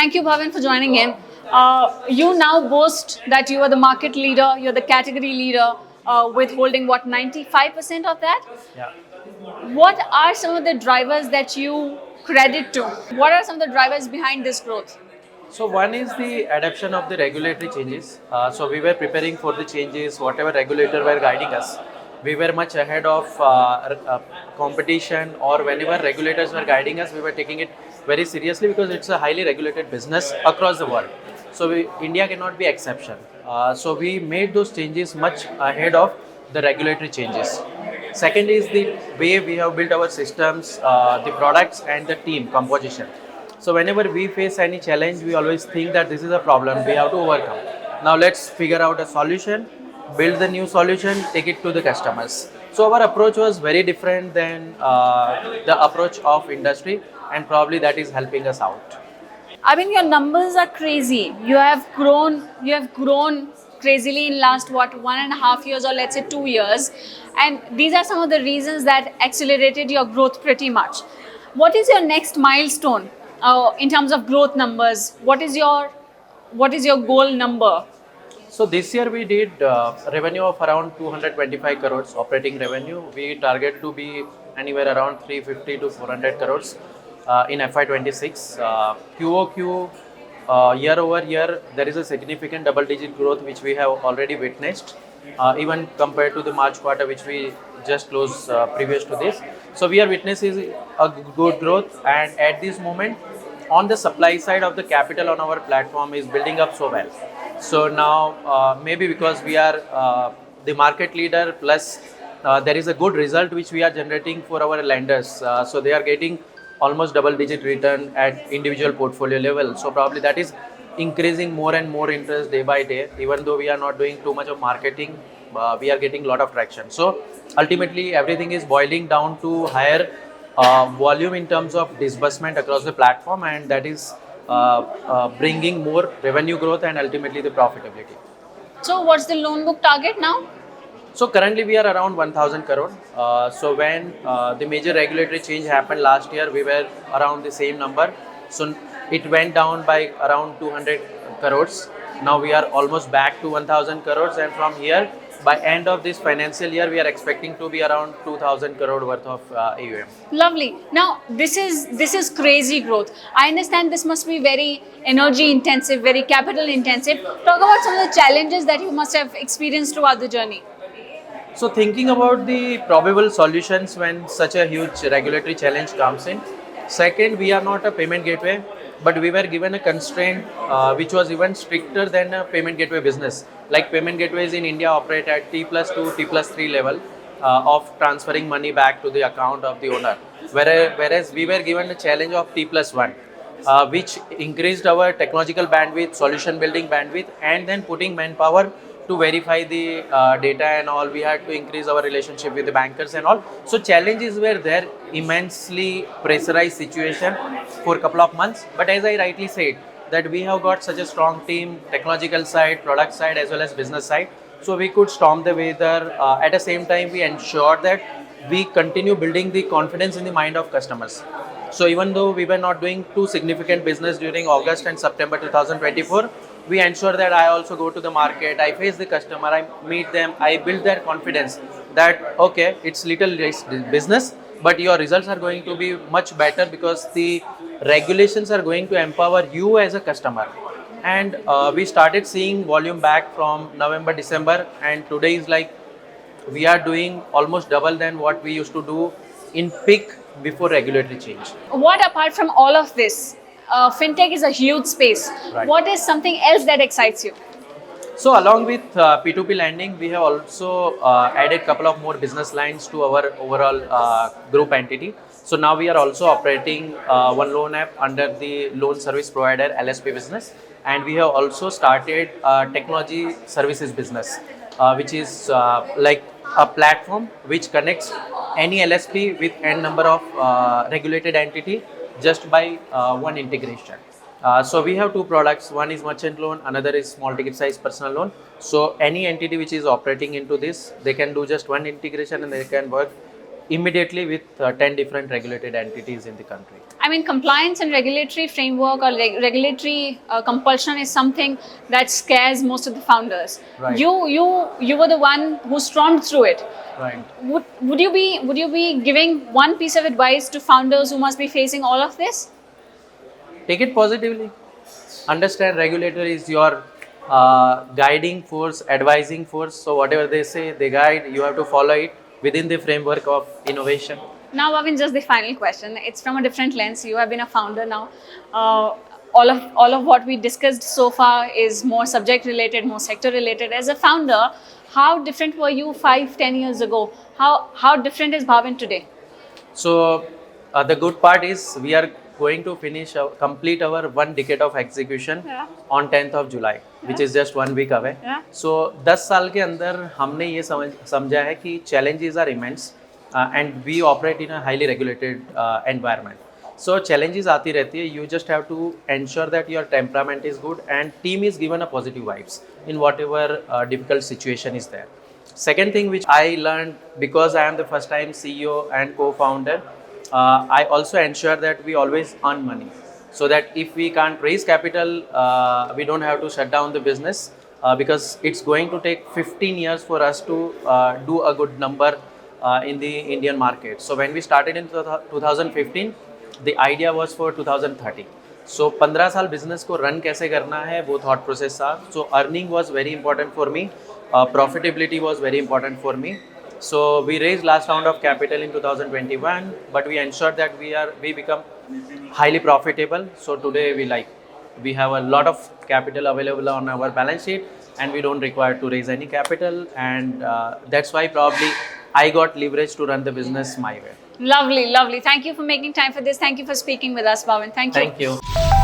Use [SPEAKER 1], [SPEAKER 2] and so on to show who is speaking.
[SPEAKER 1] Thank you, Bhavin, for joining in. You now boast that you are the market leader, you're the category leader, with holding what, 95% of that?
[SPEAKER 2] Yeah.
[SPEAKER 1] What are some of the drivers that you credit to? What are some of the drivers behind this growth?
[SPEAKER 2] So one is the adoption of the regulatory changes. So we were preparing for the changes, whatever regulator were guiding us. We were much ahead of competition, or whenever regulators were guiding us, we were taking it very seriously because it's a highly regulated business across the world. So India cannot be exception. So we made those changes much ahead of the regulatory changes. Second is the way we have built our systems, the products and the team composition. So whenever we face any challenge, we always think that this is a problem we have to overcome. Now let's figure out a solution, build the new solution, take it to the customers. So our approach was very different than the approach of industry, and probably that is helping us out.
[SPEAKER 1] I mean, your numbers are crazy. You have grown. You have grown crazily in last what 1.5 years, or let's say 2 years, and these are some of the reasons that accelerated your growth pretty much. What is your next milestone in terms of growth numbers? What is your goal number?
[SPEAKER 2] So this year we did revenue of around 225 crores operating revenue. We target to be anywhere around 350 to 400 crores in FY26. QOQ, year over year, there is a significant double-digit growth which we have already witnessed, even compared to the March quarter which we just closed previous to this. So we are witnessing a good growth, and at this moment, on the supply side of the capital on our platform is building up so well. So now maybe because we are the market leader, plus there is a good result which we are generating for our lenders. So they are getting almost double-digit return at individual portfolio level. So probably that is increasing more and more interest day by day. Even though we are not doing too much of marketing, we are getting a lot of traction. So ultimately everything is boiling down to higher volume in terms of disbursement across the platform, and that is bringing more revenue growth and ultimately the profitability.
[SPEAKER 1] So, what's the loan book target now?
[SPEAKER 2] So currently we are around 1000 crore. So when the major regulatory change happened last year, we were around the same number. So it went down by around 200 crores. Now we are almost back to 1000 crores, and from here, by end of this financial year, we are expecting to be around 2000 crore worth of AUM.
[SPEAKER 1] Lovely. Now, this is crazy growth. I understand this must be very energy intensive, very capital intensive. Talk about some of the challenges that you must have experienced throughout the journey.
[SPEAKER 2] So thinking about the probable solutions when such a huge regulatory challenge comes in. Second, we are not a payment gateway, but we were given a constraint which was even stricter than a payment gateway business. Like payment gateways in India operate at T+2, T+3 level of transferring money back to the account of the owner. Whereas we were given a challenge of T+1, which increased our technological bandwidth, solution building bandwidth, and then putting manpower to verify the data and all. We had to increase our relationship with the bankers and all. So challenges were there, immensely pressurized situation for a couple of months. But as I rightly said, that we have got such a strong team, technological side, product side, as well as business side. So we could storm the weather. At the same time, we ensured that we continue building the confidence in the mind of customers. So even though we were not doing too significant business during August and September 2024, we ensure that I also go to the market, I face the customer, I meet them, I build their confidence that okay, it's little business, but your results are going to be much better because the regulations are going to empower you as a customer. And we started seeing volume back from November, December, and today is like we are doing almost double than what we used to do in peak before regulatory change.
[SPEAKER 1] What apart from all of this? Fintech is a huge space.
[SPEAKER 2] Right.
[SPEAKER 1] What is something else that excites you?
[SPEAKER 2] So along with P2P lending, we have also added couple of more business lines to our overall group entity. So now we are also operating one loan app under the loan service provider LSP business, and we have also started technology services business, which is like a platform which connects any LSP with n number of regulated entity just by one integration. So we have two products. One is merchant loan, another is small ticket size personal loan. So any entity which is operating into this, they can do just one integration and they can work immediately with 10 different regulated entities in the country.
[SPEAKER 1] I mean, compliance and regulatory framework or regulatory compulsion is something that scares most of the founders.
[SPEAKER 2] Right.
[SPEAKER 1] You were the one who stormed through it.
[SPEAKER 2] Right.
[SPEAKER 1] Would you be giving one piece of advice to founders who must be facing all of this?
[SPEAKER 2] Take it positively. Understand regulator is your guiding force, advising force. So whatever they say, they guide. You have to follow it within the framework of innovation.
[SPEAKER 1] Now, Bhavin, just the final question. It's from a different lens. You have been a founder now. All of what we discussed so far is more subject related, more sector related. As a founder, how different were you 5-10 years ago? How different is Bhavin today?
[SPEAKER 2] So the good part is we are going to complete our 1 decade of execution
[SPEAKER 1] Yeah.
[SPEAKER 2] on 10th of July, which is just 1 week away.
[SPEAKER 1] Yeah.
[SPEAKER 2] So 10 साल के अंदर हमने ये समझा है कि challenges are immense and we operate in a highly regulated environment. So challenges आती रहती है. You just have to ensure that your temperament is good and team is given a positive vibes in whatever difficult situation is there. Second thing which I learned, because I am the first time CEO and co-founder, I also ensure that we always earn money, so that if we can't raise capital, we don't have to shut down the business, because it's going to take 15 years for us to do a good number in the Indian market. So when we started in 2015, the idea was for 2030. So 15 साल business को run कैसे करना है वो thought process था. So earning was very important for me, profitability was very important for me. So we raised last round of capital in 2021, but we ensured that we become highly profitable. So today we have a lot of capital available on our balance sheet, and we don't require to raise any capital, and that's why probably I got leverage to run the business my way.
[SPEAKER 1] Lovely, lovely. Thank you for making time for this. Thank you for speaking with us, Bhavin. Thank you.
[SPEAKER 2] Thank you.